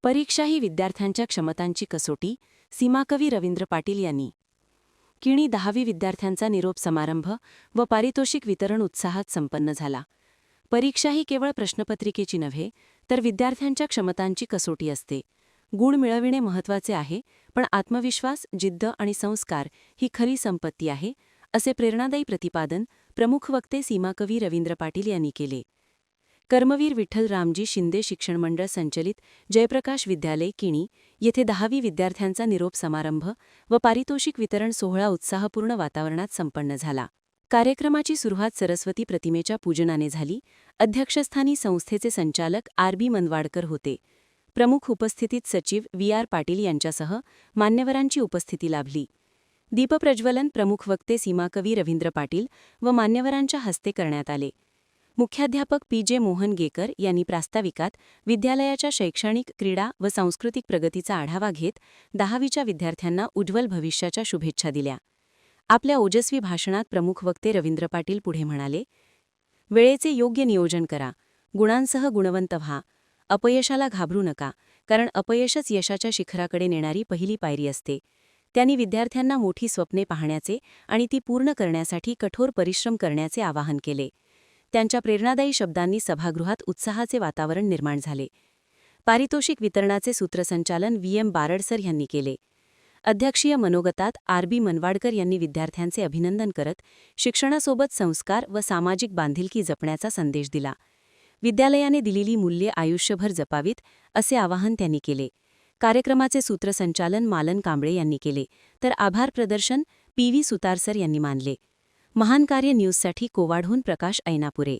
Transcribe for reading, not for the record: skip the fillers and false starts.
परीक्षा ही विद्यार्थ्यांच्या क्षमतांची कसोटी, सीमाकवी रवींद्र पाटील यांनी. किणी 10वी विद्यार्थ्यांचा निरोप समारंभ व पारितोषिक वितरण उत्साहात संपन्न झाला. परीक्षा ही केवळ प्रश्नपत्रिकेची नव्हे, तर विद्यार्थ्यांच्या क्षमतांची कसोटी असते. गुण मिळविणे महत्त्वाचे आहे, पण आत्मविश्वास, जिद्द आणि संस्कार ही खरी संपत्ती आहे, असे प्रेरणादायी प्रतिपादन प्रमुख वक्ते सीमाकवी रवींद्र पाटील यांनी केले. कर्मवीर विठ्ठल रामजी शिंदे शिक्षण मंडळ संचलित जयप्रकाश विद्यालय किणी येथे 10वी विद्यार्थ्यांचा निरोप समारंभ व पारितोषिक वितरण सोहळा उत्साहपूर्ण वातावरणात संपन्न झाला. कार्यक्रमाची सुरुवात सरस्वती प्रतिमेच्या पूजनाने झाली. अध्यक्षस्थानी संस्थेचे संचालक आर.बी. मनवाडकर होते. प्रमुख उपस्थितीत सचिव व्ही.आर. पाटील यांच्यासह मान्यवरांची उपस्थिती लाभली. दीपप्रज्वलन प्रमुख वक्ते सीमाकवी रवींद्र पाटील व मान्यवरांच्या हस्ते करण्यात आले. मुख्याध्यापक पी.जे. मोहनगेकर यांनी प्रास्ताविकात विद्यालयाच्या शैक्षणिक, क्रीडा व सांस्कृतिक प्रगतीचा आढावा घेत 10वीच्या विद्यार्थ्यांना उज्ज्वल भविष्याच्या शुभेच्छा दिल्या. आपल्या ओजस्वी भाषणात प्रमुख वक्ते रवींद्र पाटील पुढे म्हणाले, वेळेचे योग्य नियोजन करा, गुणांसह गुणवंत व्हा, अपयशाला घाबरू नका, कारण अपयशच यशाच्या शिखराकडे नेणारी पहिली पायरी असते. त्यांनी विद्यार्थ्यांना मोठी स्वप्ने पाहण्याचे आणि ती पूर्ण करण्यासाठी कठोर परिश्रम करण्याचे आवाहन केले. त्यांच्या प्रेरणादायी शब्दांनी सभागृहात उत्साहाचे वातावरण निर्माण झाले. पारितोषिक वितरणाचे सूत्रसंचालन व्ही.एम. बारडसर यांनी केले. अध्यक्षीय मनोगतात आर.बी. मनवाडकर यांनी विद्यार्थ्यांचे अभिनंदन करत शिक्षणासोबत संस्कार व सामाजिक बांधिलकी जपण्याचा संदेश दिला. विद्यालयाने दिलेली मूल्ये आयुष्यभर जपावीत, असे आवाहन त्यांनी केले. कार्यक्रमाचे सूत्रसंचालन मालन कांबळे यांनी केले, तर आभार प्रदर्शन पी.व्ही. सुतारसर यांनी मानले. महान कार्य न्यूजसाठी कोवाडहून प्रकाश ऐनापुरे.